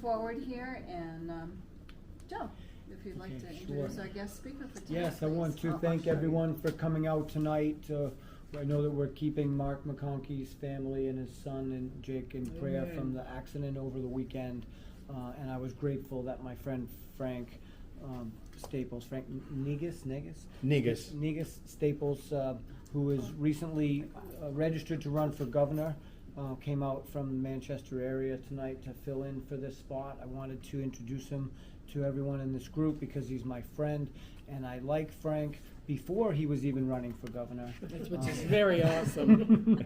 Forward here and Joe, if you'd like to introduce our guest speaker for tonight. Yes, I want please. to thank everyone for coming out tonight. I know that we're keeping Mark McConkey's family and his son and Jake in prayer from the accident over the weekend. And I was grateful that my friend Frank Staples, Frank Negus Staples, who is recently registered to run for governor, came out from the Manchester area tonight to fill in for this spot. I wanted to introduce him to everyone in this group because he's my friend, and I like Frank before he was even running for governor. Which is very awesome.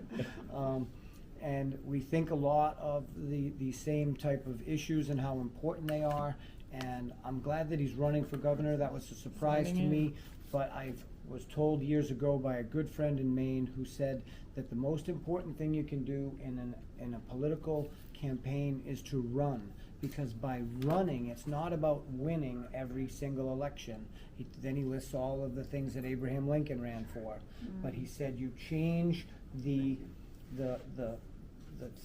And we think a lot of the same type of issues and how important they are, and I'm glad that he's running for governor. That was a surprise to me, but I was told years ago by a good friend in Maine who said that the most important thing you can do in a political campaign is to run, because by running, it's not about winning every single election. Then he lists all of the things that Abraham Lincoln ran for, but he said you change the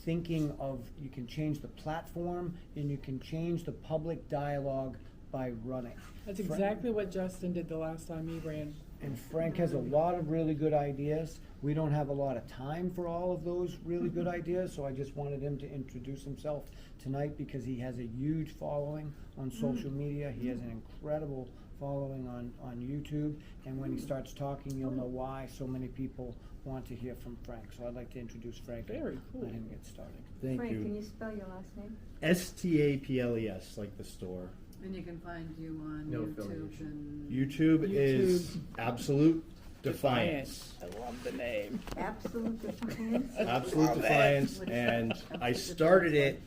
thinking of, you can change the platform and you can change the public dialogue by running. That's exactly what Justin did the last time he ran. And Frank has a lot of really good ideas. We don't have a lot of time for all of those really good ideas, so I just wanted him to introduce himself tonight because he has a huge following on social media. He has an incredible following on YouTube, and when he starts talking, you'll know why so many people want to hear from Frank. So I'd like to introduce Frank and Very cool. let him get started. Thank Frank, you. can you spell your last name? Staples, like the store. And you can find you on No YouTube affiliation. and YouTube is Absolute Defiance. I love the name. Absolute Defiance. Absolute Defiance, and I started it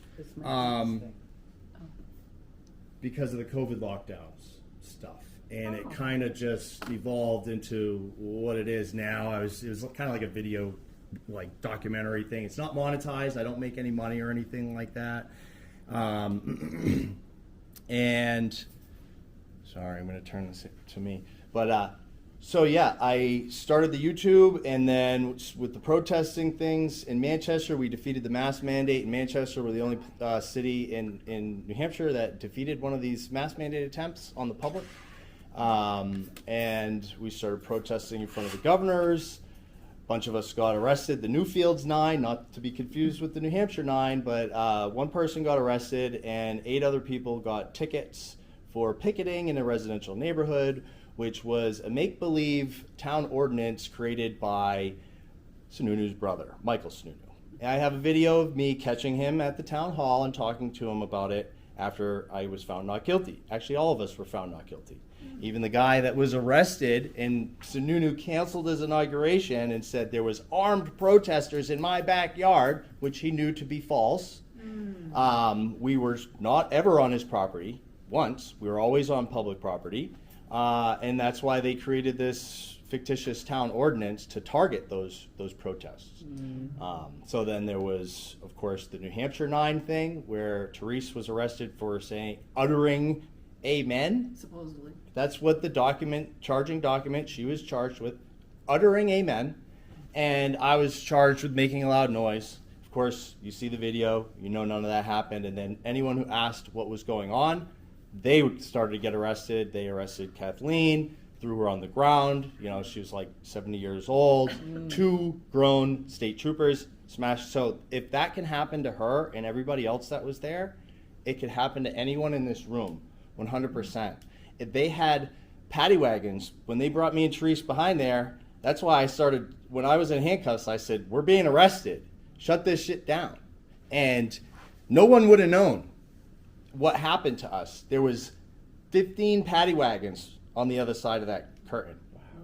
because of the COVID lockdowns stuff, and it kind of just evolved into what it is now. It was kind of like a video, like documentary thing. It's not monetized. I don't make any money or anything like that. And sorry, I'm going to turn this to me. But so yeah, I started the YouTube, and then with the protesting things in Manchester, we defeated the mask mandate in Manchester. We're the only city in New Hampshire that defeated one of these mask mandate attempts on the public. And we started protesting in front of the governors. A bunch of us got arrested. The Newfields 9, not to be confused with the New Hampshire 9, but one person got arrested and 8 other people got tickets for picketing in a residential neighborhood, which was a make-believe town ordinance created by Sununu's brother, Michael Sununu. And I have a video of me catching him at the town hall and talking to him about it after I was found not guilty. Actually, all of us were found not guilty. Even the guy that was arrested, and Sununu canceled his inauguration and said there was armed protesters in my backyard, which he knew to be false. We were not ever on his property once. We were always on public property. And that's why they created this fictitious town ordinance to target those protests. So then there was, of course, the New Hampshire 9 thing, where Therese was arrested for uttering amen. supposedly. That's what the charging document, she was charged with uttering amen. And I was charged with making a loud noise. Of course, you see the video, you know none of that happened. And then anyone who asked what was going on, they started to get arrested. They arrested Kathleen, threw her on the ground. You know, she was like 70 years old. 2 grown state troopers smashed. So if that can happen to her and everybody else that was there, it could happen to anyone in this room, 100%. If they had paddy wagons, when they brought me and Therese behind there, that's why I started, when I was in handcuffs, I said, we're being arrested. Shut this shit down. And no one would have known what happened to us. There was 15 paddy wagons on the other side of that curtain.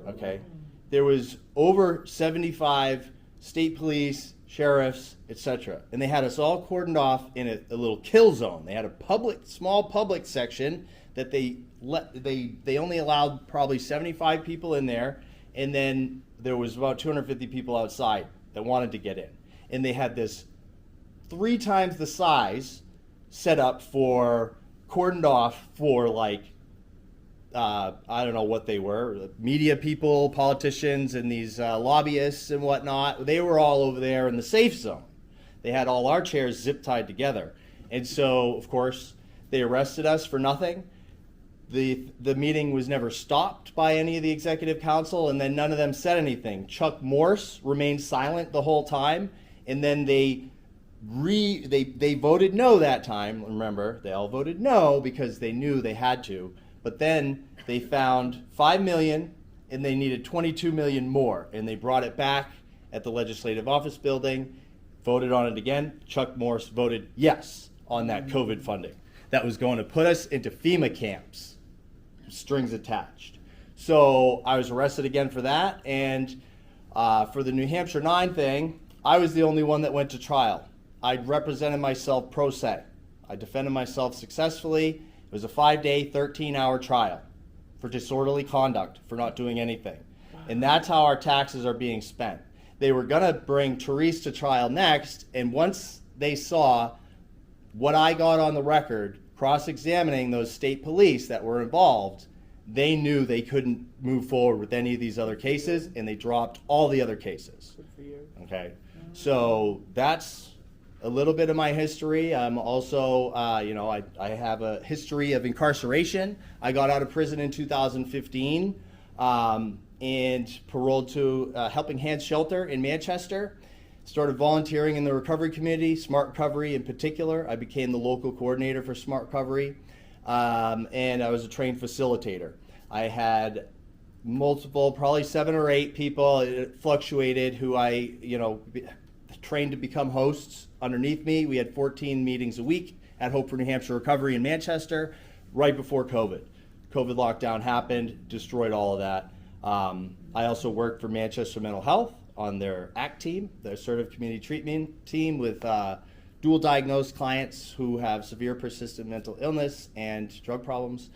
Okay, there was over 75 state police, sheriffs, etc., and they had us all cordoned off in a little kill zone. They had a small public section that they only allowed probably 75 people in there, and then there was about 250 people outside that wanted to get in, and they had this 3 times the size set up for cordoned off for like I don't know what they were, media people, politicians, and these lobbyists and whatnot. They were all over there in the safe zone. They had all our chairs zip tied together. And so, of course, they arrested us for nothing. The meeting was never stopped by any of the executive council, and then none of them said anything. Chuck Morse remained silent the whole time, and then they voted no that time. Remember, they all voted no because they knew they had to. But then they found $5 million, and they needed $22 million more, and they brought it back at the Legislative Office Building, voted on it again. Chuck Morse voted yes on that COVID funding that was going to put us into FEMA camps, strings attached. So I was arrested again for that, and for the New Hampshire 9 thing, I was the only one that went to trial. I represented myself pro se. I defended myself successfully. It was a 5-day, 13-hour trial for disorderly conduct, for not doing anything. And that's how our taxes are being spent. They were going to bring Therese to trial next, and once they saw what I got on the record, cross-examining those state police that were involved, they knew they couldn't move forward with any of these other cases, and they dropped all the other cases. Good for you. Okay, so that's a little bit of my history. I'm also, I have a history of incarceration. I got out of prison in 2015 and paroled to Helping Hands Shelter in Manchester. Started volunteering in the recovery community, Smart Recovery in particular. I became the local coordinator for Smart Recovery, and I was a trained facilitator. I had multiple, probably 7 or 8 people, it fluctuated, who I, trained to become hosts underneath me. We had 14 meetings a week at Hope for New Hampshire Recovery in Manchester right before COVID. COVID lockdown happened, destroyed all of that. I also worked for Manchester Mental Health on their ACT team, their assertive community treatment team, with dual diagnosed clients who have severe persistent mental illness and drug problems.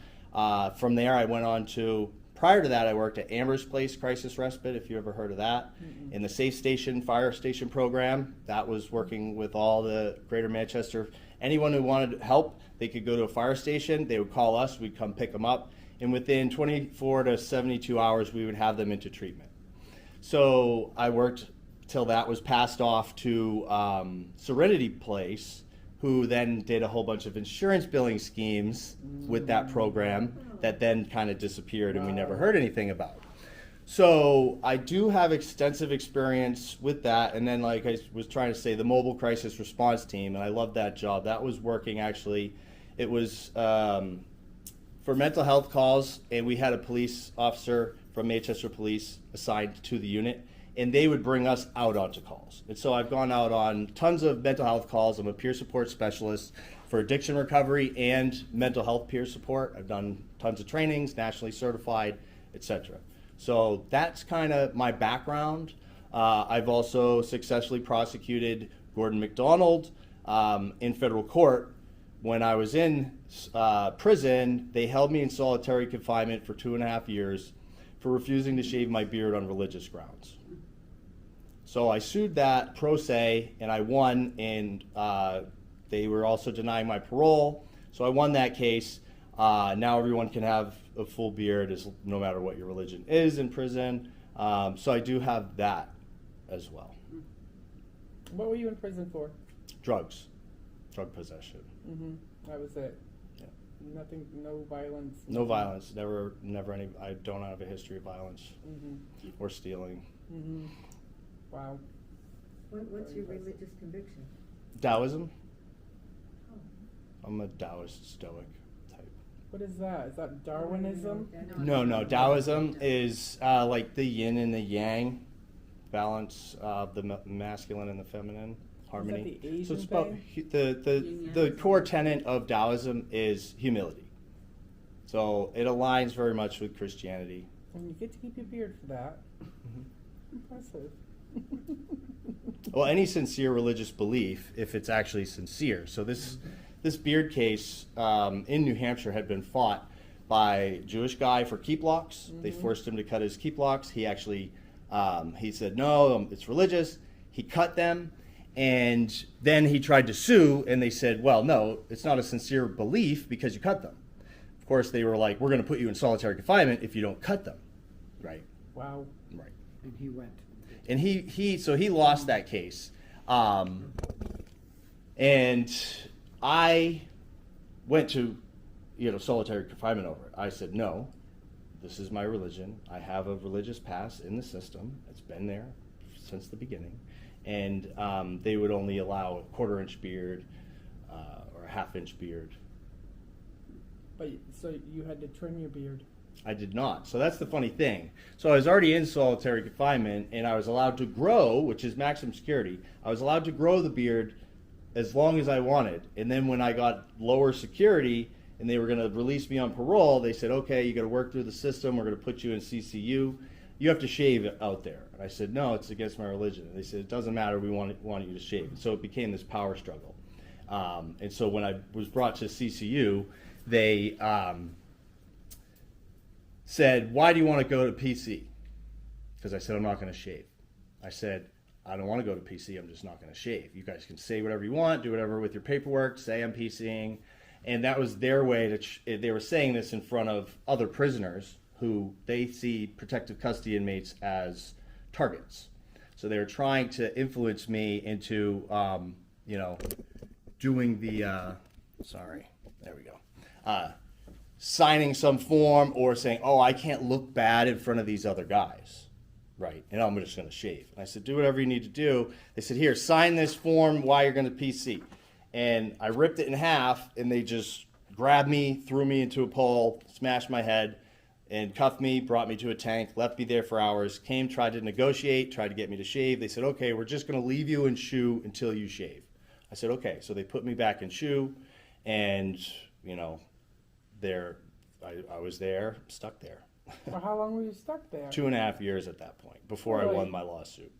From there, I went on to, prior to that, I worked at Amber's Place Crisis Respite, if you ever heard of that, in the Safe Station Fire Station program. That was working with all the greater Manchester. Anyone who wanted help, they could go to a fire station, they would call us, we'd come pick them up, and within 24 to 72 hours, we would have them into treatment. So I worked till that was passed off to Serenity Place, who then did a whole bunch of insurance billing schemes with that program that then kind of disappeared and we never heard anything about. So I do have extensive experience with that. And then, like I was trying to say, the mobile crisis response team, and I love that job. That was working, actually. It was for mental health calls, and we had a police officer from Manchester Police assigned to the unit, and they would bring us out onto calls. And so I've gone out on tons of mental health calls. I'm a peer support specialist for addiction recovery and mental health peer support. I've done tons of trainings, nationally certified, etc. So that's kind of my background. I've also successfully prosecuted Gordon McDonald in federal court. When I was in prison, they held me in solitary confinement for 2.5 years for refusing to shave my beard on religious grounds. So I sued that pro se, and I won, and they were also denying my parole. So I won that case. Now everyone can have a full beard, no matter what your religion is in prison. So I do have that as well. What were you in prison for? Drugs, drug possession. That was it. Yeah. Nothing, no violence. No violence, never any. I don't have a history of violence or stealing. Wow. What's your religious conviction? Taoism. I'm a Taoist Stoic type. What is that? Is that Darwinism? No. Taoism is like the yin and the yang, balance of the masculine and the feminine, harmony. Is that the Asian so it's about thing? the core tenet of Taoism is humility. So it aligns very much with Christianity. And you get to keep your beard for that. Impressive. Well, any sincere religious belief, if it's actually sincere. So this beard case in New Hampshire had been fought by a Jewish guy for keep locks. They forced him to cut his keep locks. He actually, he said, no, it's religious. He cut them, and then he tried to sue, and they said, well, no, it's not a sincere belief because you cut them. Of course, they were like, we're going to put you in solitary confinement if you don't cut them, right? Wow. Right. And he went. And he lost that case. And I went to, solitary confinement over it. I said, no, this is my religion. I have a religious past in the system. It's been there since the beginning. And they would only allow a 1/4-inch beard or a 1/2-inch beard. But so you had to trim your beard. I did not. So that's the funny thing. So I was already in solitary confinement, and I was allowed to grow, which is maximum security. I was allowed to grow the beard as long as I wanted. And then when I got lower security and they were going to release me on parole, they said, okay, you got to work through the system. We're going to put you in CCU. You have to shave out there. And I said, no, it's against my religion. And they said, it doesn't matter. We want you to shave. And so it became this power struggle. And so when I was brought to CCU, they said, why do you want to go to PC? Because I said, I'm not going to shave. I said, I don't want to go to PC. I'm just not going to shave. You guys can say whatever you want, do whatever with your paperwork, say I'm PCing. And that was their way to, they were saying this in front of other prisoners who they see protective custody inmates as targets. So they were trying to influence me into, doing the, signing some form or saying, oh, I can't look bad in front of these other guys, right? And I'm just going to shave. And I said, do whatever you need to do. They said, here, sign this form while you're going to PC. And I ripped it in half, and they just grabbed me, threw me into a pole, smashed my head, and cuffed me, brought me to a tank, left me there for hours, came, tried to negotiate, tried to get me to shave. They said, okay, we're just going to leave you in SHU until you shave. I said, okay. So they put me back in SHU, and, I was there, stuck there. Well, how long were you stuck there? 2.5 years at that point, before I Really? won my lawsuit.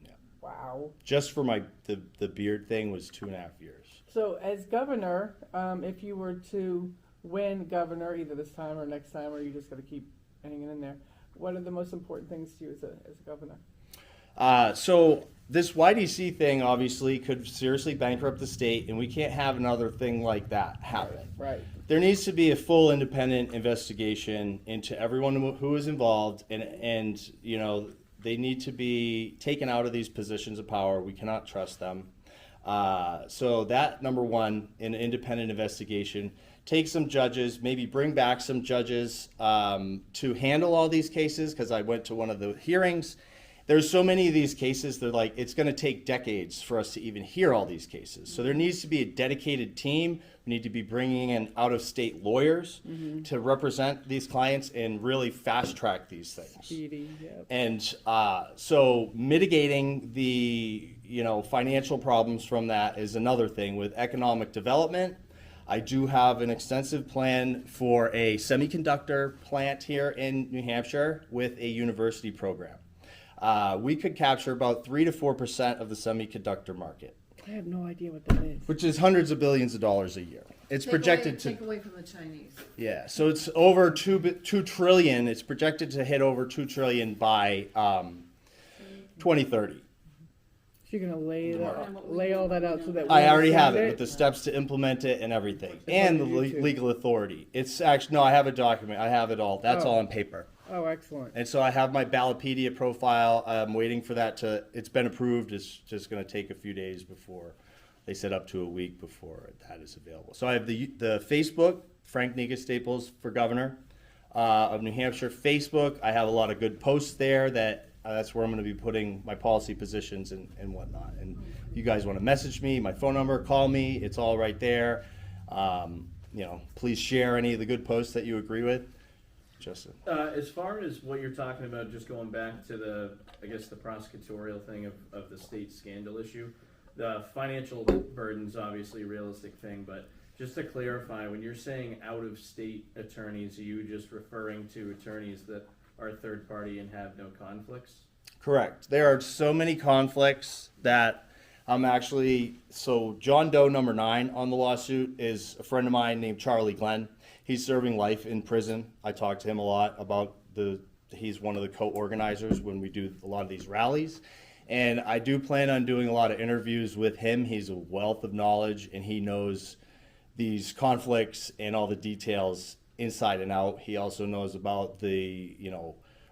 Yeah. Wow. Just for the beard thing was 2.5 years. So as governor, if you were to win governor either this time or next time, or you just got to keep hanging in there, what are the most important things to you as a governor? So this YDC thing obviously could seriously bankrupt the state, and we can't have another thing like that happen. Right. There needs to be a full independent investigation into everyone who is involved, and they need to be taken out of these positions of power. We cannot trust them. So that, number one, an independent investigation. Take some judges, maybe bring back some judges to handle all these cases, because I went to one of the hearings. There's so many of these cases, they're like, it's going to take decades for us to even hear all these cases. So there needs to be a dedicated team. We need to be bringing in out-of-state lawyers to represent these clients and really fast-track these things. Speedy, yep. And so mitigating the financial problems from that is another thing. With economic development, I do have an extensive plan for a semiconductor plant here in New Hampshire with a university program. We could capture about 3 to 4% of the semiconductor market. I have no idea what that is. Which is hundreds of billions of dollars a year. It's projected to take away from the Chinese. Yeah, so it's over 2 trillion. It's projected to hit over 2 trillion by 2030. So you're gonna lay all that out so that I already have understand it with the steps to implement it and everything, and the legal authority. It's actually no, I have a document. I have it all. That's all on paper. Oh, excellent. And so I have my Ballotpedia profile. I'm waiting for that to. It's been approved. It's just going to take a few days before. They said up to a week before that is available. So I have the Facebook, Frank Nika Staples for governor of New Hampshire. Facebook, I have a lot of good posts there that's where I'm going to be putting my policy positions and whatnot. And if you guys want to message me, my phone number, call me. It's all right there. Please share any of the good posts that you agree with. Justin. As far as what you're talking about, just going back to the prosecutorial thing of the state scandal issue, the financial burden's obviously a realistic thing, but just to clarify, when you're saying out-of-state attorneys, are you just referring to attorneys that are third party and have no conflicts? Correct. There are so many conflicts that so John Doe number 9 on the lawsuit is a friend of mine named Charlie Glenn. He's serving life in prison. I talk to him a lot about he's one of the co-organizers when we do a lot of these rallies. And I do plan on doing a lot of interviews with him. He's a wealth of knowledge, and he knows these conflicts and all the details inside and out. He also knows about the,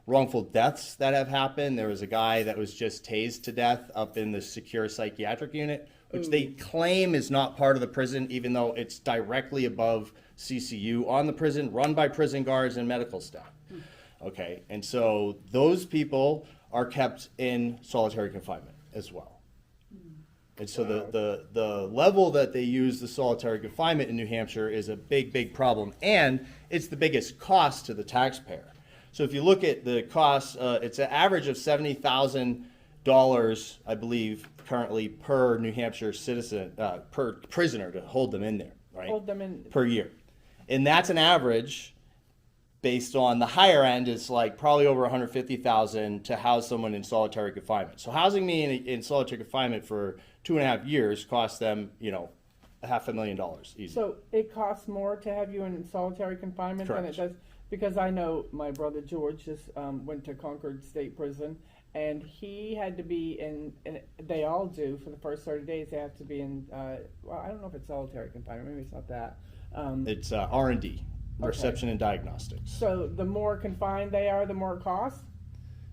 wrongful deaths that have happened. There was a guy that was just tased to death up in the secure psychiatric unit which they claim is not part of the prison, even though it's directly above CCU on the prison, run by prison guards and medical staff. Okay, and so those people are kept in solitary confinement as well. And so the level that they use the solitary confinement in New Hampshire is a big problem, and it's the biggest cost to the taxpayer. So if you look at the cost, it's an average of $70,000, I believe, currently per New Hampshire citizen, per prisoner to hold them in there, right? Hold them in. Per year. And that's an average based on the higher end is like probably over 150,000 to house someone in solitary confinement. So housing me in solitary confinement for 2.5 years cost them, $500,000 easy. So it costs more to have you in solitary confinement than it Correct. does, because I know my brother George just went to Concord State Prison, and he had to be in, and they all do for the first 30 days. They have to be in. Well, I don't know if it's solitary confinement. Maybe it's not that. It's R&D, reception and diagnostics. So the more confined they are, the more it costs.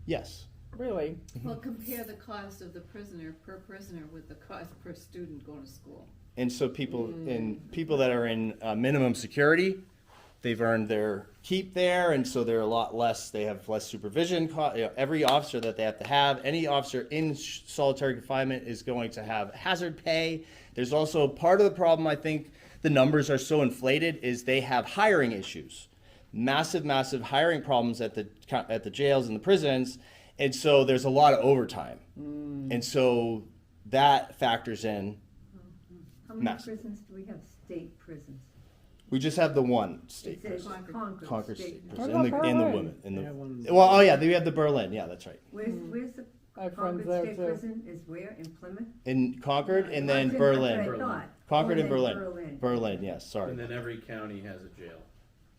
Yes. Really? Well, compare the cost of the prisoner per prisoner with the cost per student going to school. And so people that are in minimum security, they've earned their keep there, and so they're a lot less. They have less supervision. Every officer that they have to have, any officer in solitary confinement is going to have hazard pay. There's also part of the problem. I think the numbers are so inflated is they have hiring issues, massive hiring problems at the jails and the prisons, and so there's a lot of overtime, and so that factors in. How many Massive. prisons do we have, state prisons? We just have the one state It says prison. Concord State State. prison. What In the about women. Berlin? In Yeah, one- the, well, oh yeah, we have the Berlin. Yeah, that's right. Where's the I have friends Concord there State too. Prison is where, in Plymouth? In Concord and then That's Berlin. what I thought. Concord Oh, and then Berlin. Berlin, yes, sorry. And then every county has a jail.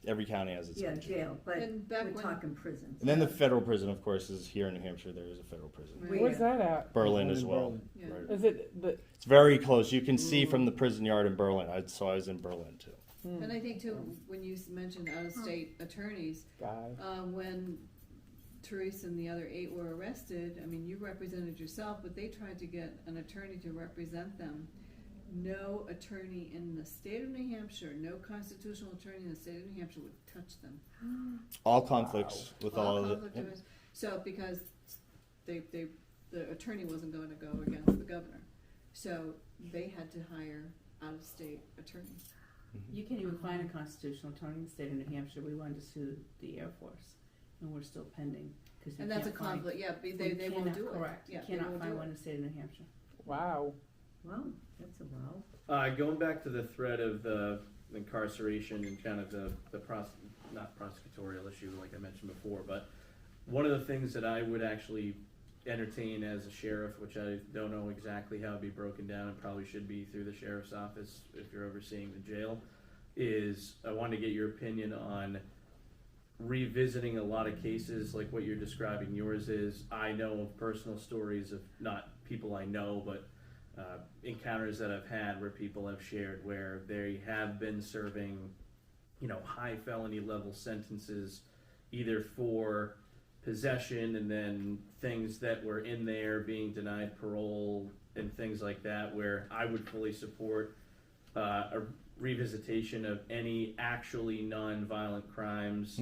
Every county has its Yeah, own. jail, but And back we're when- talking prisons. And then the federal prison, of course, is here in New Hampshire. There is a federal prison. Where? Where's that at? Berlin There's as one in well. Berlin. Yeah. Right. Is it the? It's very close. You can see from the prison yard in Berlin. So I was in Berlin too. And I think too, when you mentioned out-of-state attorneys, Guy. when Teresa and the other 8 were arrested, I mean, you represented yourself, but they tried to get an attorney to represent them. No attorney in the state of New Hampshire, no constitutional attorney in the state of New Hampshire would touch them. All conflicts with all of conflict it. of interest. So because the attorney wasn't going to go against the governor, so they had to hire out-of-state attorneys. You can't even find a constitutional attorney in the state of New Hampshire. We wanted to sue the Air Force, and we're still pending. And that's a conflict, yeah, they won't do it. Correct. Yeah, You they cannot won't find do one it. in the state of New Hampshire. Wow. Wow, that's a wow. Going back to the thread of the incarceration and kind of the not prosecutorial issue like I mentioned before, but one of the things that I would actually entertain as a sheriff, which I don't know exactly how it'd be broken down and probably should be through the sheriff's office if you're overseeing the jail, is I want to get your opinion on revisiting a lot of cases like what you're describing yours is. I know of personal stories of not people I know, but encounters that I've had where people have shared where they have been serving, high felony level sentences, either for possession and then things that were in there being denied parole and things like that, where I would fully support a revisitation of any actually non-violent crimes,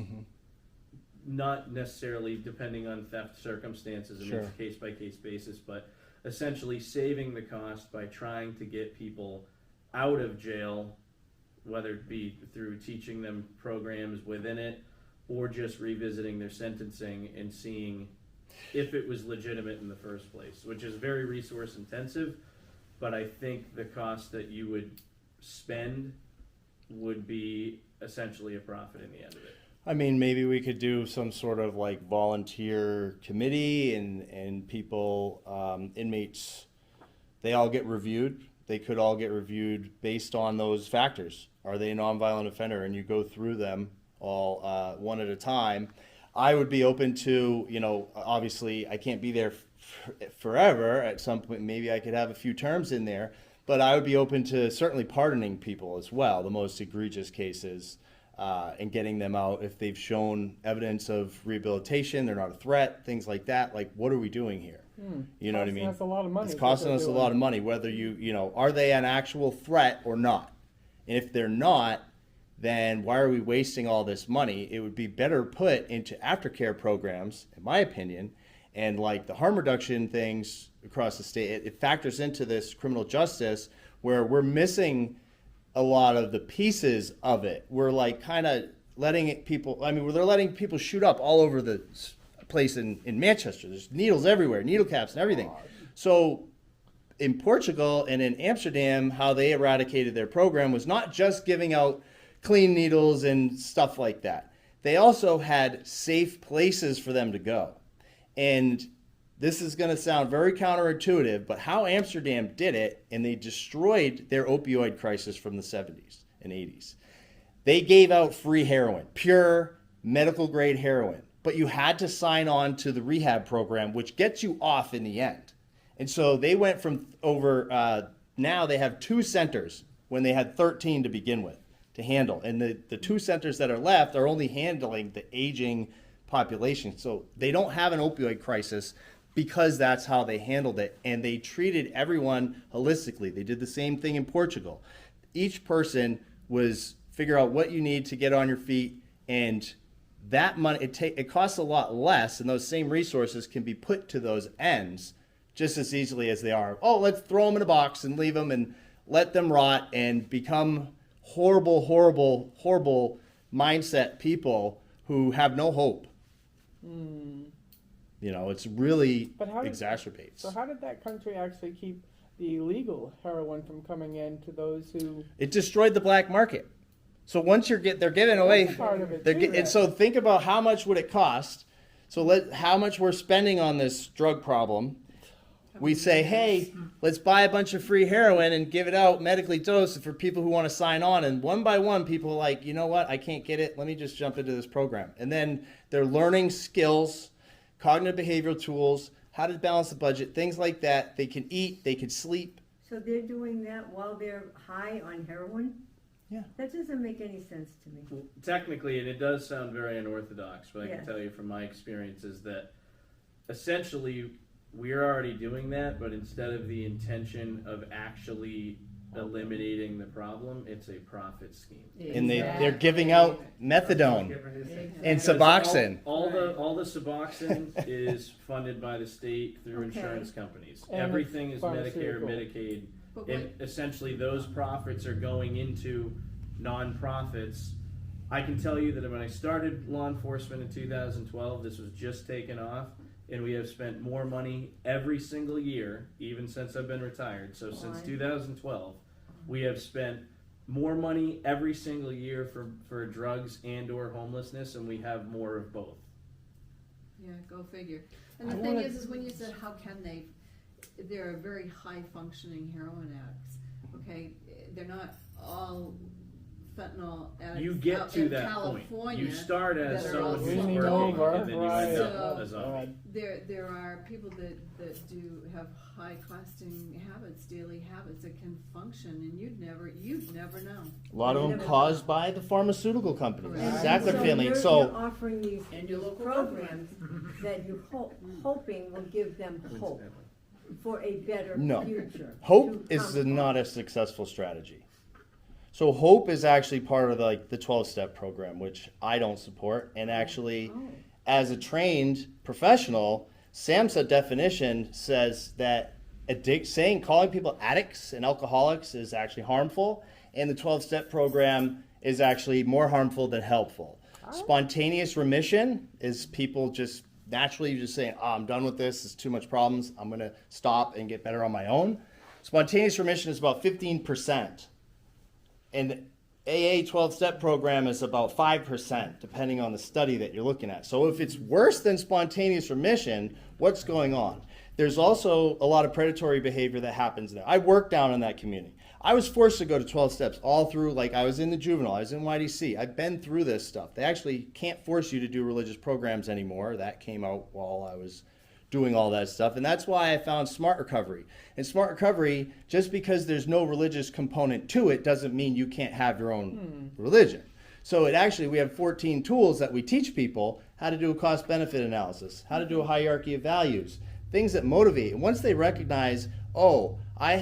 not necessarily depending on theft circumstances. I mean, it's a case-by-case basis, but essentially saving the cost by trying to get people out of jail, whether it be through teaching them programs within it or just revisiting their sentencing and seeing if it was legitimate in the first place, which is very resource intensive, but I think the cost that you would spend would be essentially a profit in the end of it. I mean, maybe we could do some sort of like volunteer committee and people, inmates, they all get reviewed. They could all get reviewed based on those factors. Are they a nonviolent offender? And you go through them all one at a time. I would be open to, obviously I can't be there forever. At some point, maybe I could have a few terms in there, but I would be open to certainly pardoning people as well, the most egregious cases. and getting them out. If they've shown evidence of rehabilitation, they're not a threat, things like that. Like, what are we doing here? You know what I mean? Costing us a lot of money. It's is what costing they're us a doing. lot of money, whether you know, are they an actual threat or not? And if they're not, then why are we wasting all this money? It would be better put into aftercare programs, in my opinion, and like the harm reduction things across the state. It factors into this criminal justice where we're missing a lot of the pieces of it. We're like kind of letting it people, I mean, they're letting people shoot up all over the place in Manchester. There's needles everywhere, needle caps and everything. So in Portugal and in Amsterdam, how they eradicated their program was not just giving out clean needles and stuff like that. They also had safe places for them to go. And this is going to sound very counterintuitive, but how Amsterdam did it, and they destroyed their opioid crisis from the 70s and 80s. They gave out free heroin, pure medical grade heroin, but you had to sign on to the rehab program, which gets you off in the end. And so they went from now they have 2 centers when they had 13 to begin with to handle. And the 2 centers that are left are only handling the aging population. So they don't have an opioid crisis because that's how they handled it. And they treated everyone holistically. They did the same thing in Portugal. Each person was figure out what you need to get on your feet, and that money, it costs a lot less, and those same resources can be put to those ends just as easily as they are. Oh, let's throw them in a box and leave them and let them rot and become horrible, horrible, horrible mindset people who have no hope. You know, it's really exacerbates. So how did that country actually keep the illegal heroin from coming in to those who? It destroyed the black market. So once they're giving away, That's a part of it too, and so think about how much would it cost. So how much we're spending on this drug problem. We say, hey, let's buy a bunch of free heroin and give it out medically dosed for people who want to sign on. And one by one, people are like, you know what? I can't get it. Let me just jump into this program. And then they're learning skills, cognitive behavioral tools, how to balance the budget, things like that. They can eat, they can sleep. So they're doing that while they're high on heroin? Yeah. That doesn't make any sense to me. Well, technically, and it does sound very unorthodox, but I Yes. can tell you from my experience is that essentially we're already doing that, but instead of the intention of actually eliminating the problem, it's a profit scheme. And they're giving out methadone and Because Suboxone. All the Suboxone is funded by the state through Okay. insurance companies. And Everything is Medicare, pharmaceutical. Medicaid, But and what, essentially those profits are going into non-profits. I can tell you that when I started law enforcement in 2012, this was just taken off, and we have spent more money every single year, even since I've been retired. So since Why? 2012, we have spent more money every single year for drugs and or homelessness, and we have more of both. yeah, go figure. And the I thing wanna- is when you said how can they, they're a very high functioning heroin addicts. Okay, they're not all fentanyl addicts You get out to in that point. California. You start as that are someone also who's Leaning working, over, and then you right. end up So- as a There are people that do have high costing habits, daily habits that can function, and you'd never know. A lot of them caused by the pharmaceutical companies, Correct. Sackler family. You're So offering these And your local programs that you hoping will give them hope for a better No. future. hope to is come. not a successful strategy. So hope is actually part of like the 12-step program, which I don't support. And actually, Oh. as a trained professional, SAMHSA definition says that calling people addicts and alcoholics is actually harmful, and the 12-step program is actually more harmful than helpful. Spontaneous remission is people just naturally just saying, oh, I'm done with this, it's too much problems, I'm going to stop and get better on my own. Spontaneous remission is about 15%. And AA 12-step program is about 5%, depending on the study that you're looking at. So if it's worse than spontaneous remission, what's going on? There's also a lot of predatory behavior that happens there. I work down in that community. I was forced to go to 12 steps all through, like I was in the juvenile, I was in YDC. I've been through this stuff. They actually can't force you to do religious programs anymore. That came out while I was doing all that stuff. And that's why I found Smart Recovery. And Smart Recovery, just because there's no religious component to it, doesn't mean you can't have your own religion. So we have 14 tools that we teach people how to do a cost benefit analysis, how to do a hierarchy of values, things that motivate. And once they recognize, oh, I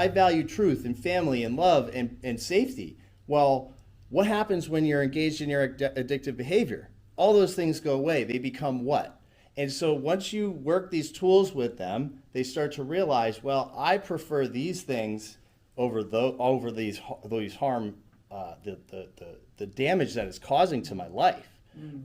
value truth and family and love and safety. Well, what happens when you're engaged in your addictive behavior? All those things go away. They become what? And so once you work these tools with them, they start to realize, well, I prefer these things over these harm, the damage that it's causing to my life,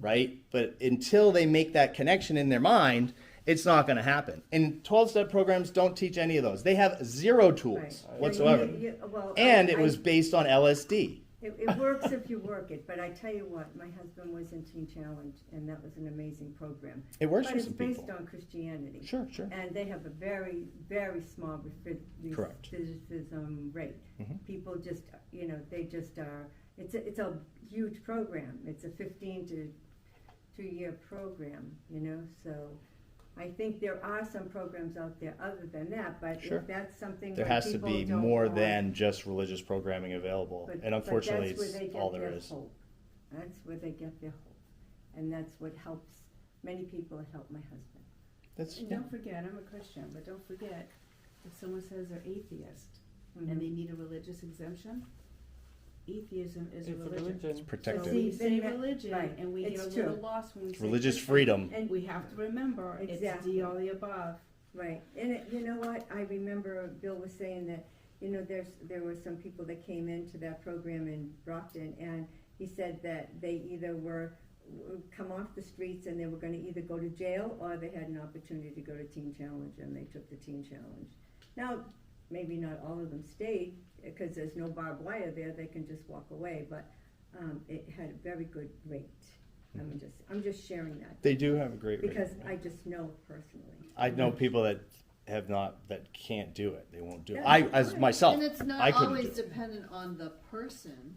right? But until they make that connection in their mind, it's not going to happen. And 12-step programs don't teach any of those. They have zero tools Right. whatsoever. Well, And it was based on LSD. It works if you work it, but I tell you what, my husband was in Teen Challenge, and that was an amazing program. It works But for it's some people. based on Christianity. Sure, sure. And they have a very, very small Correct. recidivism rate. Mhm. People just, they just are, it's a huge program. It's a 15 to 2-year program, so I think there are some programs out there other than that, but Sure. if that's something There where has to people be don't more want- than just religious programming available. but- And unfortunately, but that's where they it's get all there their is. hope. That's where they get their hope. And that's what helps, many people help my husband. That's, And don't forget, I'm a Christian, but don't forget, if someone says they're atheist Mhm. and they need a religious exemption, atheism is a It's a religion. religion. it's protected. So we See, say then that- religion, right, and we get a it's little true. lost when we say Religious Christian. freedom. And We have to remember, it's Exactly. D all the above. Right, and you know what, I remember Bill was saying that, there were some people that came into that program in Brockton, and he said that they either come off the streets and they were gonna either go to jail, or they had an opportunity to go to Teen Challenge, and they took the Teen Challenge. Now, maybe not all of them stayed, because there's no barbed wire there, they can just walk away, but, it had a very good rate. I'm just sharing that. They do have a great rate. Because I just know personally. I know people that that can't do it. They won't do it. Yeah, As right. myself, And it's I not couldn't always do it. dependent on the person,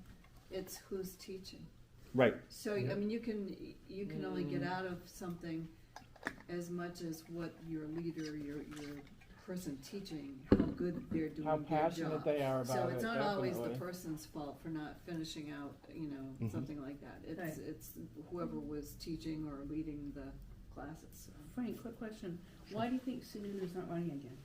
it's who's teaching. Right. So, I mean, you can only get out of something as much as what your leader, your person teaching, how good they're doing How their passionate job. they are about So it, it's not always the definitely. person's fault for not finishing out, Mhm. something like that. Right. It's whoever was teaching or leading the classes. So. Frank, quick question, why do you think Sununu's not running again?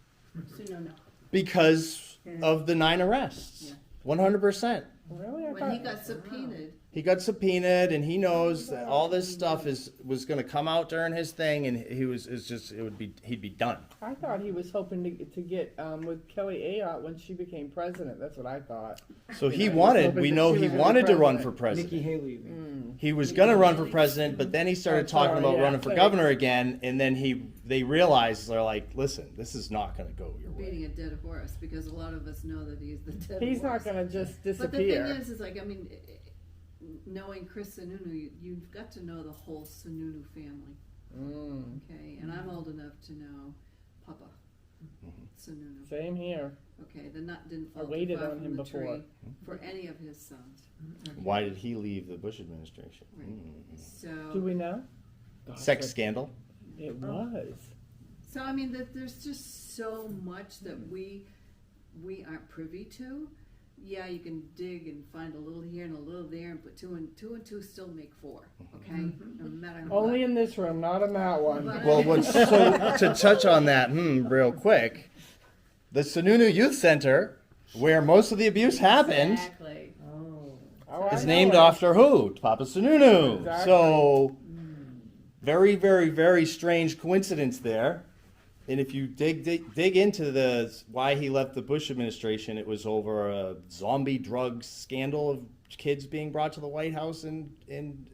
Sununu. Because Yeah. of the 9 arrests. Yeah. 100%. Really? I When he thought- got subpoenaed, He got subpoenaed, and he knows that all this stuff was going to come out during his thing, and he'd be done. I thought he was hoping to get with Kelly Ayotte when she became president. That's what I thought. So he Yeah, wanted. hoping We that know she he was gonna be wanted to run president. for president. Nikki Haley. you mean. He was going to run for president, but then he started That's talking right, about yeah, running for thanks. governor again, and then they realized, they're like, listen, this is not going to go your beating way. a dead horse, because a lot of us know that he's the dead He's horse. not going to just But the disappear. thing is like, I mean, knowing Chris Sununu, you've got to know the whole Sununu family, Mm. okay? And I'm old enough to know Papa Mhm. Sununu, Same here. okay? The nut didn't I fall too waited far on from him the before. tree for any of his sons. okay? Why did he leave the Bush administration? Right. Mm. So, Do we know? Gosh, Sex that- scandal. It was. so I mean, there's just so much that we aren't privy to. Yeah, you can dig and find a little here and a little there, and put two and two still make 4. Okay, no matter what. Only in this room, not in that one. But- Well, to touch on that, real quick, the Sununu Youth Center, where most of the abuse happened, Exactly. Oh. Oh, I is know named it. after who? Papa Sununu. Exactly. So, very, very, very strange coincidence there. And if you dig into why he left the Bush administration, it was over a zombie drug scandal of kids being brought to the White House and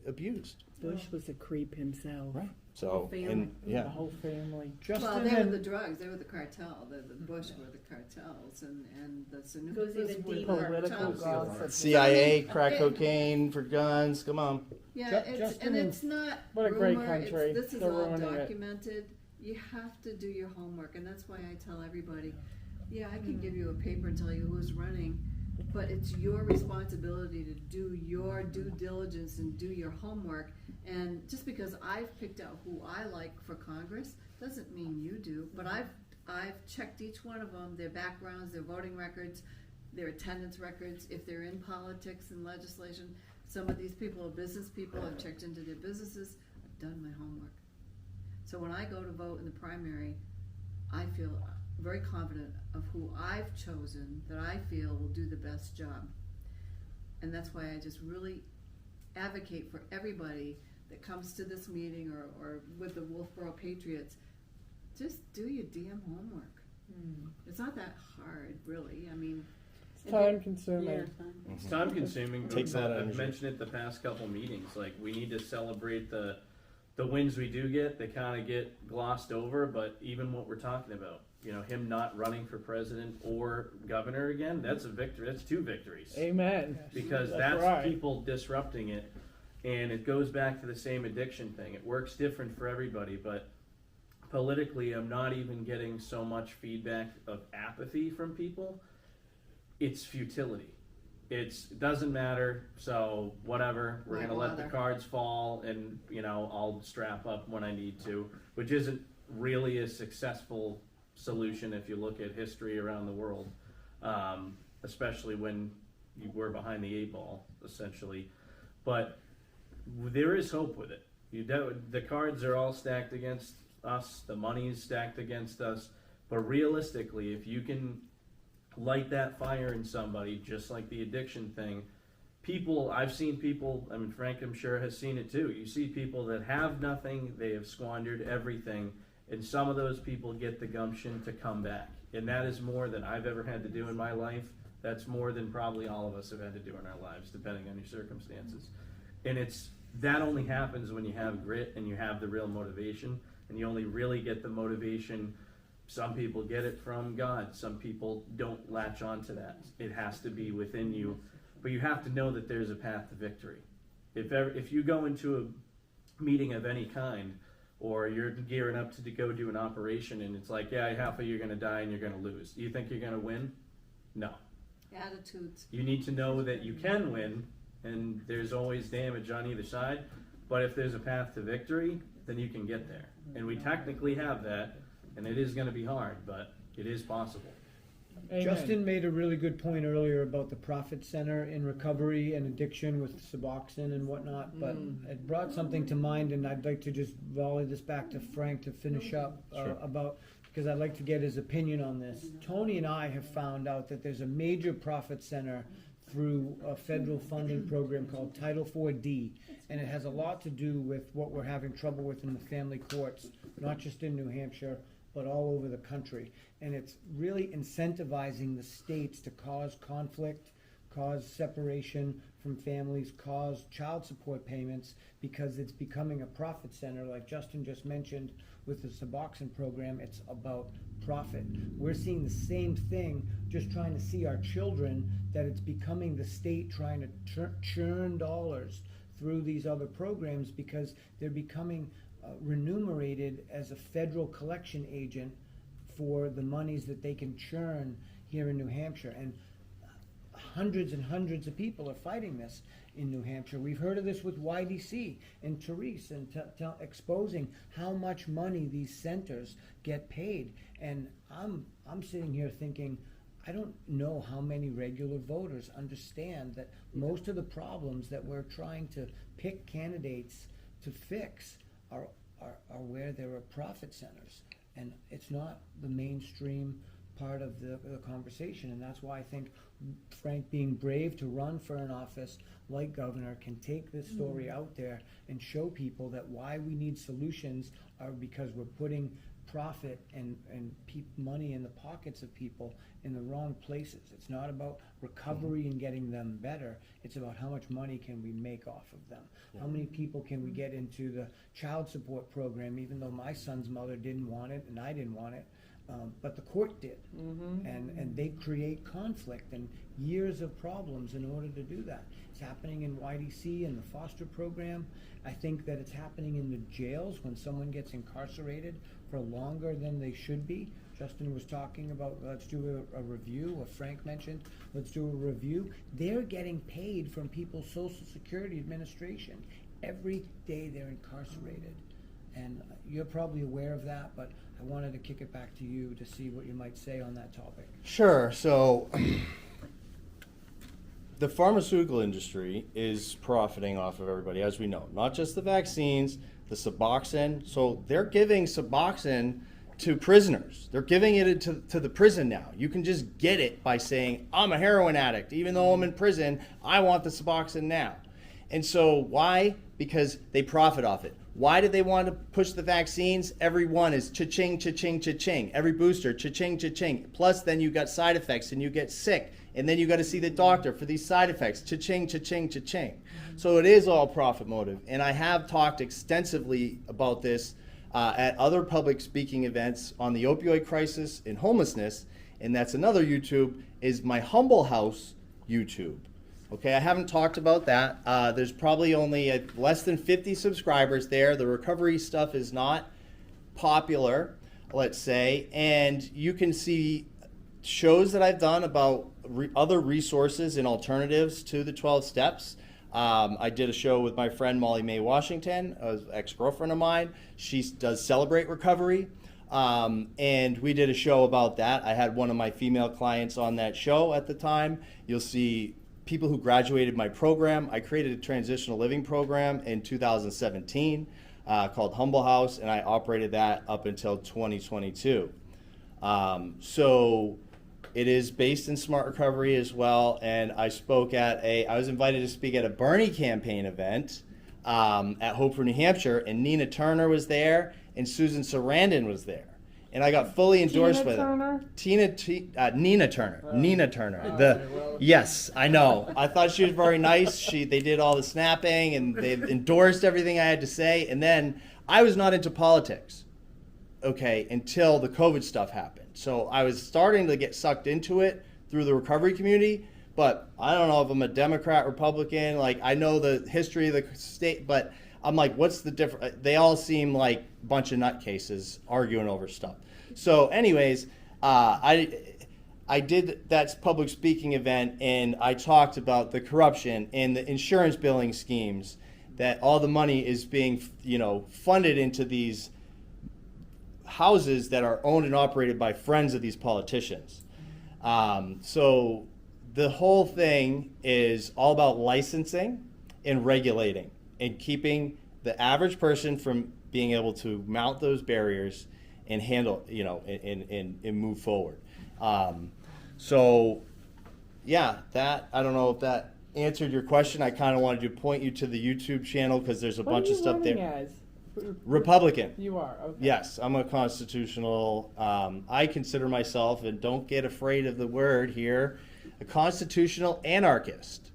abused. Bush was a creep himself. Right. So, Whole family. and The yeah. whole family. Justin Well, they were and- the drugs. They were the cartel. The Bush were the cartels, and the Sununus Goes even were the deeper. Political cartels. gossip. CIA, So, I crack mean, cocaine for guns. Come on. Yeah, Justin it's not What a great rumor, country. This is They're all ruining it. documented. You have to do your homework, and that's why I tell everybody, yeah, I can give you a paper and tell you who's running, but it's your responsibility to do your due diligence and do your homework. And just because I've picked out who I like for Congress doesn't mean you do. But I've checked each one of them, their backgrounds, their voting records, their attendance records, if they're in politics and legislation. Some of these people are business people, I've checked into their businesses, I've done my homework. So when I go to vote in the primary, I feel very confident of who I've chosen that I feel will do the best job. And that's why I just really advocate for everybody that comes to this meeting or with the Wolfboro Patriots, just do your damn homework. It's not that hard, really. I mean, It's time consuming. Yeah, fine. It's time consuming. Takes that I've energy. mentioned it the past couple meetings. Like, we need to celebrate the wins we do get. They kind of get glossed over, but even what we're talking about, you know, him not running for president or governor again, that's a victory. That's 2 victories. Amen. Because That's that's right. people disrupting it, and it goes back to the same addiction thing. It works different for everybody, but politically, I'm not even getting so much feedback of apathy from people. It's futility. It doesn't matter, so whatever, we're Why gonna let the bother? cards fall, and you know, I'll strap up when I need to, which isn't really a successful solution if you look at history around the world, especially when you were behind the 8 ball, essentially. But there is hope with it. The cards are all stacked against us, the money's stacked against us, but realistically, if you can light that fire in somebody, just like the addiction thing, I've seen people, I mean, Frank, I'm sure, has seen it too. You see people that have nothing, they have squandered everything, and some of those people get the gumption to come back. And that is more than I've ever had to do in my life. That's more than probably all of us have had to do in our lives, depending on your circumstances. And that only happens when you have grit and you have the real motivation, and you only really get the motivation. Some people get it from God. Some people don't latch on to that. It has to be within you. But you have to know that there's a path to victory. If you go into a meeting of any kind, or you're gearing up to go do an operation, and it's like, yeah, half of you are going to die and you're going to lose. You think you're going to win? No. attitudes. You need to know that you can win, and there's always damage on either side. But if there's a path to victory, then you can get there. And we technically have that, and it is going to be hard, but it is possible. Amen. Justin made a really good point earlier about the profit center in recovery and addiction with Suboxone and whatnot, but it brought something to mind, and I'd like to just volley this back to Frank to finish up about, because I'd like to get his opinion on this. Tony and I have found out that there's a major profit center through a federal funding program called Title IV-D, and it has a lot to do with what we're having trouble with in the family courts, not just in New Hampshire, but all over the country. And it's really incentivizing the states to cause conflict, cause separation from families, cause child support payments, because it's becoming a profit center. Like Justin just mentioned with the Suboxone program, it's about profit. We're seeing the same thing, just trying to see our children, that it's becoming the state trying to churn dollars through these other programs because they're becoming remunerated as a federal collection agent for the monies that they can churn here in New Hampshire. And hundreds and hundreds of people are fighting this in New Hampshire. We've heard of this with YDC and Therese, and exposing how much money these centers get paid. And I'm sitting here thinking, I don't know how many regular voters understand that most of the problems that we're trying to pick candidates to fix are where there are profit centers, and it's not the mainstream part of the conversation. And that's why I think Frank being brave to run for an office like governor can take this story out there and show people that why we need solutions are because we're putting profit and money in the pockets of people in the wrong places. It's not about recovery and getting them better. It's about how much money can we make off of them. How many people can we get into the child support program, even though my son's mother didn't want it and I didn't want it, but the court did. And they create conflict and years of problems in order to do that. It's happening in YDC and the foster program. I think that it's happening in the jails when someone gets incarcerated for longer than they should be. Justin was talking about, let's do a review, or Frank mentioned, let's do a review. They're getting paid from people's Social Security Administration every day they're incarcerated. And you're probably aware of that, but I wanted to kick it back to you to see what you might say on that topic. Sure. So the pharmaceutical industry is profiting off of everybody, as we know. Not just the vaccines, the Suboxone. So they're giving Suboxone to prisoners. They're giving it to the prison now. You can just get it by saying, I'm a heroin addict. Even though I'm in prison, I want the Suboxone now. And so why? Because they profit off it. Why did they want to push the vaccines? Every one is cha-ching, cha-ching, cha-ching. Every booster, cha-ching, cha-ching. Plus then you got side effects and you get sick. And then you got to see the doctor for these side effects. Cha-ching, cha-ching, cha-ching. So it is all profit motive. And I have talked extensively about this at other public speaking events on the opioid crisis and homelessness. And that's another YouTube, is my Humble House YouTube. Okay, I haven't talked about that. There's probably only less than 50 subscribers there. The recovery stuff is not popular, let's say. And you can see shows that I've done about other resources and alternatives to the 12 steps. I did a show with my friend Molly Mae Washington, an ex-girlfriend of mine. She does Celebrate Recovery. And we did a show about that. I had one of my female clients on that show at the time. You'll see people who graduated my program. I created a transitional living program in 2017 called Humble House, and I operated that up until 2022. So it is based in Smart Recovery as well, and I was invited to speak at a Bernie campaign event at Hope for New Hampshire, and Nina Turner was there, and Susan Sarandon was there. And I got fully endorsed with it. Nina Turner. Yes, I know. I thought she was very nice. They did all the snapping and they endorsed everything I had to say. And then I was not into politics, okay, until the COVID stuff happened. So I was starting to get sucked into it through the recovery community. But I don't know if I'm a Democrat, Republican. Like, I know the history of the state, but I'm like, what's the difference? They all seem like a bunch of nutcases arguing over stuff. So anyways, I did that public speaking event, and I talked about the corruption and the insurance billing schemes, that all the money is being, funded into these houses that are owned and operated by friends of these politicians. So the whole thing is all about licensing and regulating and keeping the average person from being able to mount those barriers and handle, and move forward. So, yeah, I don't know if that answered your question. I kind of wanted to point you to the YouTube channel because there's a bunch of stuff there. As? Republican. You are, okay. Yes, I'm a constitutional, I consider myself, and don't get afraid of the word here, a constitutional anarchist.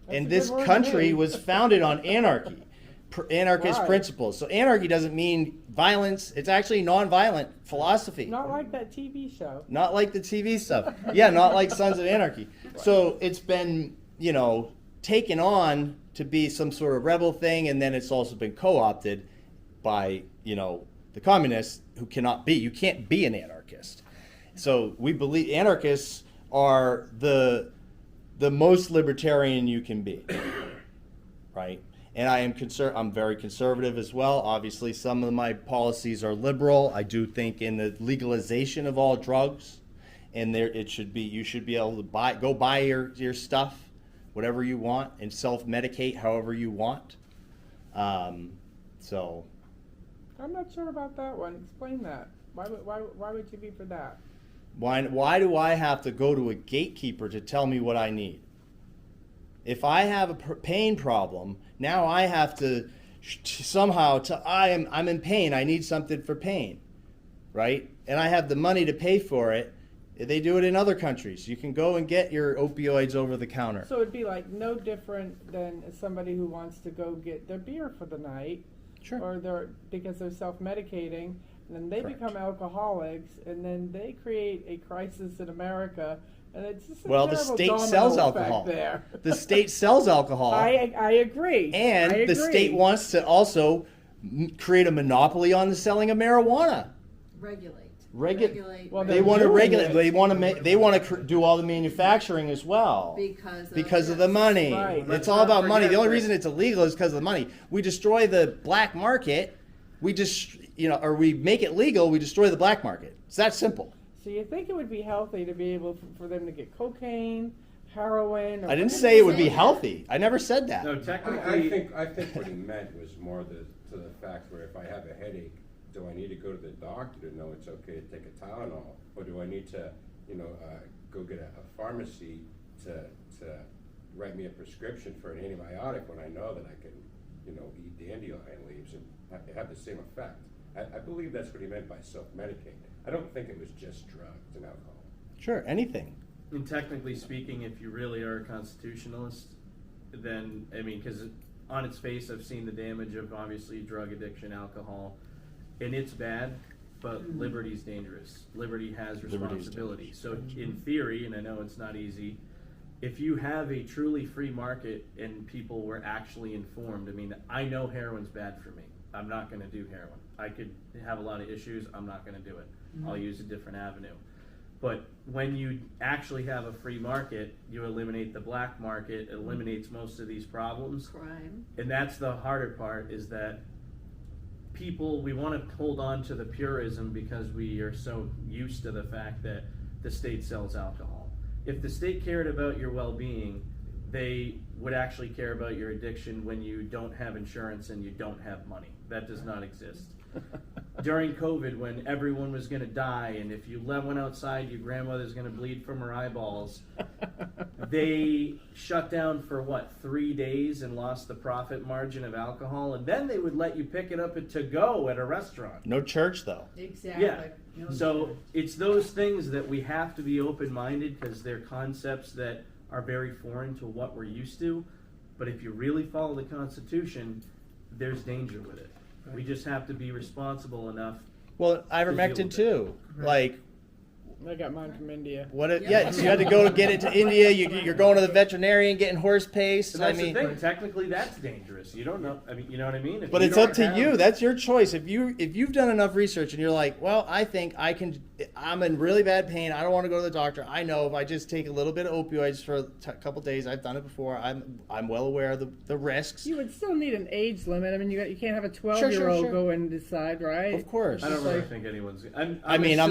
And this country was founded on anarchy, anarchist principles. So anarchy doesn't mean violence. It's actually nonviolent philosophy. Not like that TV show. Not like the TV stuff. Yeah, not like Sons of Anarchy. So it's been, taken on to be some sort of rebel thing, and then it's also been co-opted by, the communists who you can't be an anarchist. So we believe anarchists are the most libertarian you can be, right? And I'm very conservative as well. Obviously, some of my policies are liberal. I do think in the legalization of all drugs, and you should be able to go buy your stuff, whatever you want, and self-medicate however you want. So, I'm not sure about that one. Explain that. Why would you be for that? Why do I have to go to a gatekeeper to tell me what I need? If I have a pain problem, now I have to I'm in pain. I need something for pain, right? And I have the money to pay for it. They do it in other countries. You can go and get your opioids over the counter. So it'd be like no different than somebody who wants to go get their beer for the night, Sure. or because they're self-medicating, and then they Correct. become alcoholics, and then they create a crisis in America. And it's just a Well, the terrible state domino sells effect alcohol. there. The state sells alcohol. I agree. And I the agree. state wants to also create a monopoly on the selling of marijuana. Regulate. Well, They they're want to doing regulate. it. They want to do all the manufacturing as well. Because of the money. Right. It's all about money. The only reason it's illegal is because of the money. We destroy the black market. We make it legal. We destroy the black market. It's that simple. So you think it would be healthy to be able for them to get cocaine, heroin. Or I didn't what say it would be say that. healthy. I never said that. No, I technically, think what he meant was more to the fact where if I have a headache, do I need to go to the doctor to know it's okay to take a Tylenol? Or do I need to, go get a pharmacy to write me a prescription for an antibiotic when I know that I can, eat dandelion leaves and have the same effect? I believe that's what he meant by self-medicate. I don't think it was just drugs and alcohol. Sure, anything. and technically speaking, if you really are a constitutionalist, then, I mean, because on its face, I've seen the damage of obviously drug addiction, alcohol, and it's bad, but liberty's dangerous. Liberty has responsibility. So in theory, and I know it's not easy, if you have a truly free market and people were actually informed, I mean, I know heroin's bad for me. I'm not going to do heroin. I could have a lot of issues. I'm not going to do it. I'll use a different avenue. But when you actually have a free market, you eliminate the black market, it eliminates most of these problems. Crime. And that's the harder part, is that people, we want to hold on to the purism because we are so used to the fact that the state sells alcohol. If the state cared about your well-being, they would actually care about your addiction when you don't have insurance and you don't have money. That does not exist. During COVID, when everyone was going to die, and if you went outside, your grandmother's going to bleed from her eyeballs, they shut down for 3 days and lost the profit margin of alcohol, and then they would let you pick it up to go at a restaurant. No church, though. Exactly. Yeah. So it's those things that we have to be open-minded, because they're concepts that are very foreign to what we're used to. But if you really follow the Constitution, there's danger with it. We just have to be responsible enough. Well, ivermectin deal with too. Like, I got mine from India. what? Yeah, so you had to go get it to India. You're going to the veterinarian, getting horse paste. So that's I mean, the thing. Technically, that's dangerous. You don't know. I mean, you know what I mean? If but you it's don't up to have- you. That's your choice. If you've done enough research and you're like, well, I think I can. I'm in really bad pain. I don't want to go to the doctor. I know if I just take a little bit of opioids for a couple days, I've done it before. I'm well aware of the risks. You would still need an age limit. I mean, you can't have a 12-year-old sure. go and decide, right? Of course. I don't really Like- think anyone's. I'm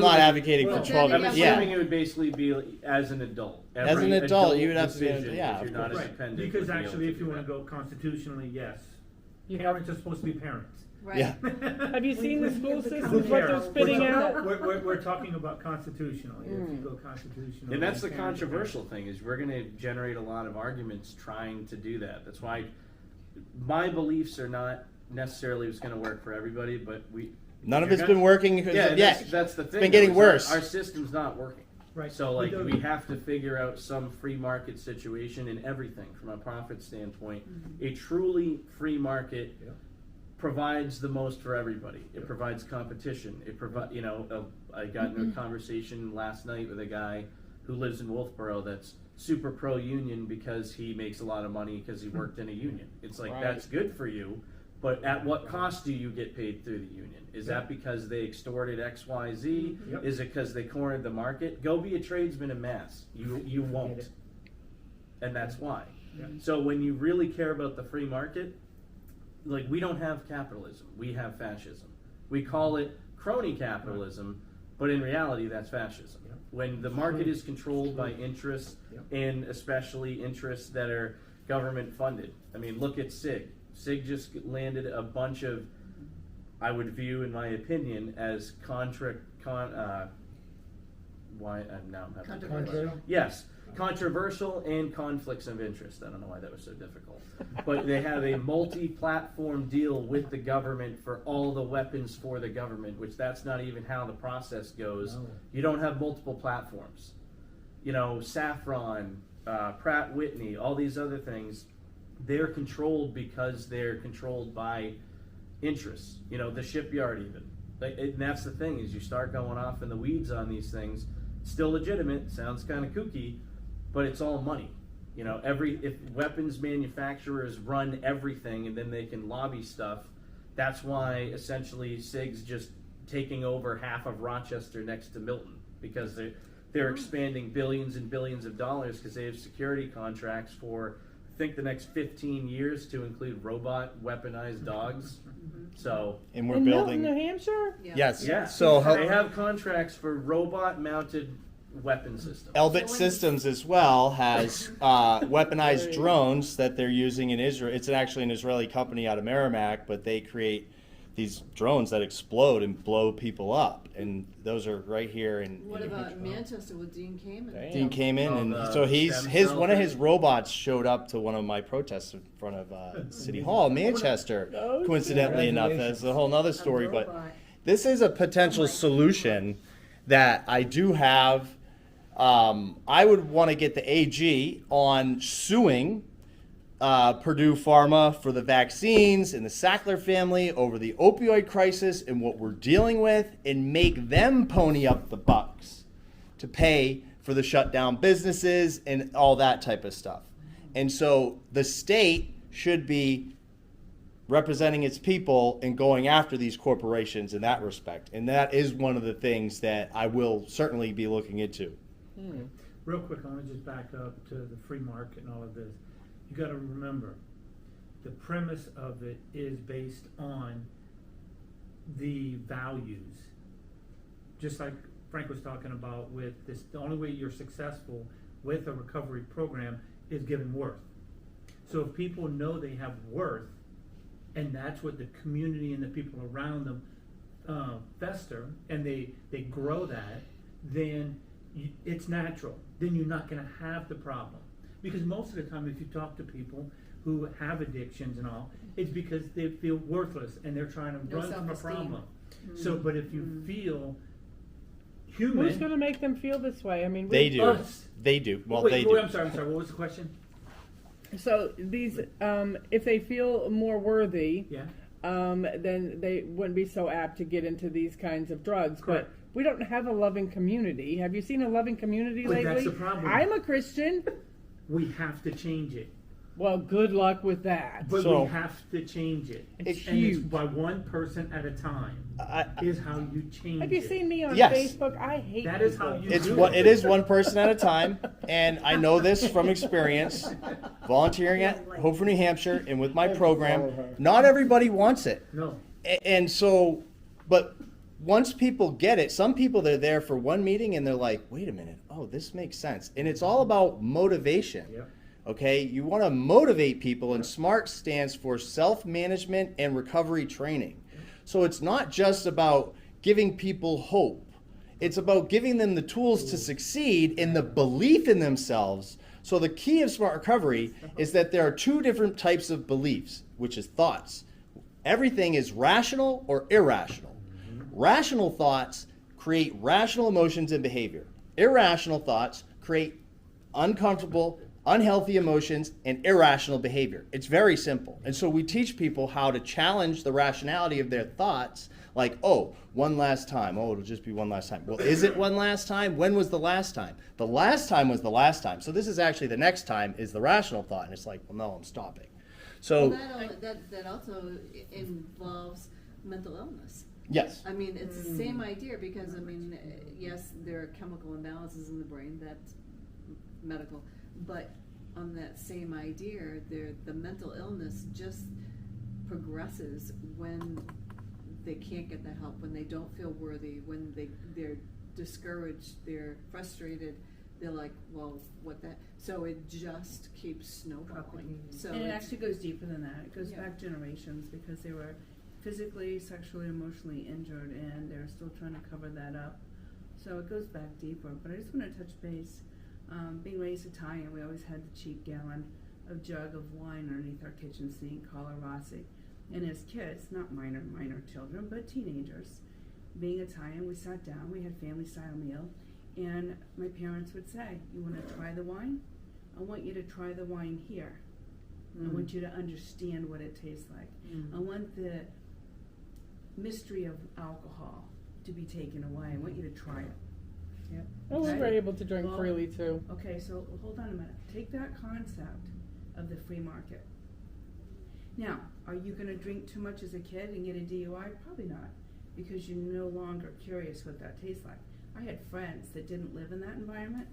not advocating for Well, 12 then, years. yeah. I'm assuming Yeah. it would basically be as an adult. As Every an adult, you would have to be- decision, yeah, if of you're not course. a dependent. Because would be able actually, to if you do want to that. go constitutionally, yes. You have, Parents are supposed to be parents. Right. Yeah. have you seen the we school have the systems, Who what they're cares? spitting out? We're talking about constitutionally. If you go constitutionally. And that's the then parents are controversial thing, is we're going to generate a lot of arguments trying to do that. That's why my beliefs are not necessarily what's going to work for everybody, but None of you're it's gonna- been working. Yeah, that's the thing. been getting though, is worse. Our system's not working. Right. So like don't- we have to figure out some free market situation in everything from a profit standpoint. A truly free market Yeah. provides the most for everybody. It provides competition. It provide I got into a conversation last night with a guy who lives in Wolfboro that's super pro union because he makes a lot of money because he worked in a union. It's like, Right. that's good for you, but at what cost do you get paid through the union? Is that because they extorted XYZ? Yep. Is it because they cornered the market? Go be a tradesman in mass. You won't. it. And that's why. Yeah. So when you really care about the free market, like, we don't have capitalism, we have fascism. We call it crony capitalism, but in reality that's fascism. Yep. When the market is controlled by interests, Yep. and especially interests that are government funded. I mean, look at SIG. SIG just landed a bunch of, I would view, in my opinion, as Yes, controversial and conflicts of interest. I don't know why that was so difficult. But they have a multi-platform deal with the government for all the weapons for the government, which that's not even how the process goes. No. You don't have multiple platforms. Saffron, Pratt Whitney, all these other things, they're controlled because they're controlled by interests. The shipyard even. And that's the thing, is you start going off in the weeds on these things. Still legitimate, sounds kind of kooky, but it's all money. If weapons manufacturers run everything and then they can lobby stuff, that's why essentially SIG's just taking over half of Rochester next to Milton, because they're expanding billions and billions of dollars because they have security contracts for, I think, the next 15 years to include robot weaponized dogs. So And we're In building. Milton, New Hampshire? Yeah. Yes. yeah, So they have contracts for robot-mounted weapon systems. Elbit Systems as well has weaponized drones that they're using in Israel. It's actually an Israeli company out of Merrimack, but they create these drones that explode and blow people up, and those are right here in. What in about Manchester with Dean Kamen? Dean came in, Oh, and the so stem his cell one of thing? his robots showed up to one of my protests in front of City Hall, Manchester. Oh, Coincidentally enough, Congratulations. that's a whole nother story. But robot. this is a potential solution that I do have. I would want to get the AG on suing Purdue Pharma for the vaccines and the Sackler family over the opioid crisis and what we're dealing with, and make them pony up the bucks to pay for the shutdown businesses and all that type of stuff. And so the state should be representing its people and going after these corporations in that respect. And that is one of the things that I will certainly be looking into. Real quick, I want to just back up to the free market and all of this. You got to remember, the premise of it is based on the values. Just like Frank was talking about with this, the only way you're successful with a recovery program is giving worth. So if people know they have worth, and that's what the community and the people around them fester, and they grow that, then it's natural. Then you're not going to have the problem. Because most of the time, if you talk to people who have addictions and all, it's because they feel worthless and they're trying to No run from a self-esteem. problem. So, but if you feel human, Who's going to make them feel this way? I mean, They do. us. They do. Well, wait, they wait, do. I'm sorry. What was the question? So these, if they feel more worthy, Yeah. then they wouldn't be so apt to get into these kinds of drugs. Correct. But we don't have a loving community. Have you seen a loving community But lately? that's the problem. I'm a Christian. We have to change it. Well, good luck with that. But So- we have to change it. It's and it's huge. by one person at a time I- is how you change Have you it. seen me on Yes. Facebook? I hate That is people. how you It's do what it is, one person at a time, and I know this from experience, volunteering at Hope for New Hampshire and with my program. Not everybody wants it, No. and so, but once people get it, some people they're there for one meeting and they're like, "Wait a minute, oh, this makes sense," and it's all about motivation. Yep. Okay, you want to motivate people, and SMART stands for self-management and recovery training. So it's not just about giving people hope. It's about giving them the tools to succeed in the belief in themselves. So the key of SMART recovery is that there are two different types of beliefs, which is thoughts. Everything is rational or irrational. Rational thoughts create rational emotions and behavior. Irrational thoughts create uncomfortable, unhealthy emotions and irrational behavior. It's very simple. And so we teach people how to challenge the rationality of their thoughts, like, oh, one last time. Oh, it'll just be one last time. Well, is it one last time? When was the last time? The last time was the last time. So this is actually the next time is the rational thought. And it's like, well, no, I'm stopping. So, That also involves mental illness. yes. I mean, it's the same idea because, I mean, yes, there are chemical imbalances in the brain, that's medical, but on that same idea, the mental illness just progresses when they can't get the help, when they don't feel worthy, when they're discouraged, they're frustrated, they're like, well, what that, so it just keeps snowballing. So And it it's- actually goes deeper than that. It goes Yeah. back generations because they were physically, sexually, emotionally injured, and they're still trying to cover that up. So it goes back deeper. But I just want to touch base. Being raised Italian, we always had the cheap gallon of jug of wine underneath our kitchen sink, Carlo Rossi. And as kids, not minor children, but teenagers, being Italian, we sat down, we had family style meal, and my parents would say, "You want to try the wine? I want you to try the wine here. I want you to understand what it tastes like. I want the mystery of alcohol to be taken away. I want you to try it." Yep. Well, we Okay. were able to drink Well, freely too. Okay, so hold on a minute. Take that concept of the free market. Now, are you going to drink too much as a kid and get a DUI? Probably not, because you're no longer curious what that tastes like. I had friends that didn't live in that environment,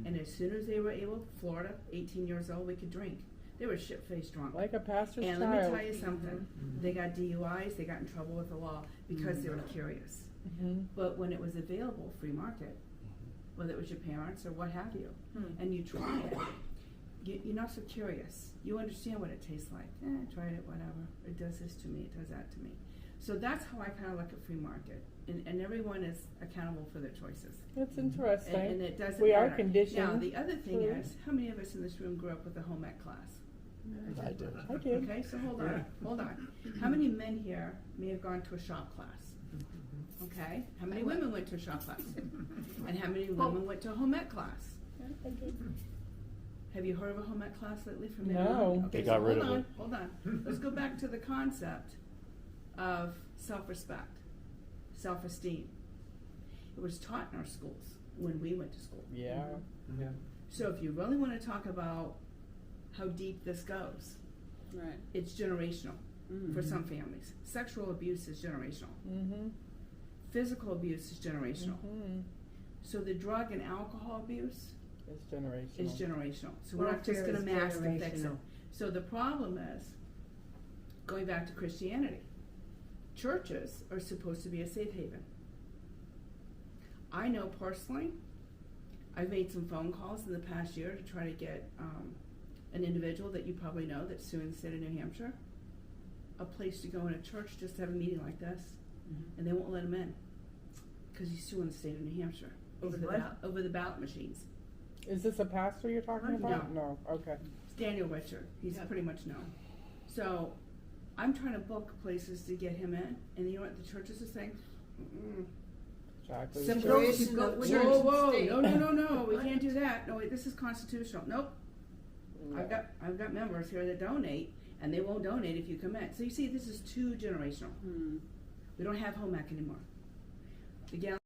and as soon as they were able, Florida, 18 years old, we could drink. They were shit-faced drunk. Like a pastor's And child. let me tell you something. They got DUIs, they got in trouble with the law because they were curious. Mhm. But when it was available, free market, whether it was your parents or what have you, Hmm. and you try it, you're not so curious. You understand what it tastes like. I tried it, whatever. It does this to me, it does that to me. So that's how I kind of look at free market, and everyone is accountable for their choices. That's interesting. And it doesn't We are matter. conditioned. Now, the other thing for- is, how many of us in this room grew up with a home ec class? I did. I did. Okay, so hold on. How many men here may have gone to a shop class? Okay, how many women went to a shop class? And how many women went to a home ec class? I did. Have you heard of a home ec class lately from No. anyone? They Okay, got so rid hold of on, it. hold on. Let's go back to the concept of self-respect, self-esteem. It was taught in our schools when we went to school. Yeah. Yeah. So if you really want to talk about how deep this goes, Right. it's generational for some families. Sexual abuse is generational. Mm-hmm. Physical abuse is generational. Mm-hmm. So the drug and alcohol abuse It's generational. is generational. So we're not just Welfare going to is mask and fix it. generational. So the problem is, going back to Christianity, churches are supposed to be a safe haven. I know personally, I've made some phone calls in the past year to try to get an individual that you probably know that's suing the state of New Hampshire, a place to go in a church just to have a meeting like this, and they won't let him in because he's suing the state of New Hampshire over He's the what? over the ballot machines. Is this a pastor you're talking about? No. Okay. It's Daniel Richard. He's Yeah. pretty much known. So I'm trying to book places to get him in, and you know what the churches are saying? Mm-mm. Exactly. Separation Whoa, of whoa, church whoa, and state. no, we can't do that. No, wait, this is constitutional. Nope. I've got members here that donate, and they won't donate if you come in. So you see, this is too generational. Hmm. We don't have home ec anymore. The gal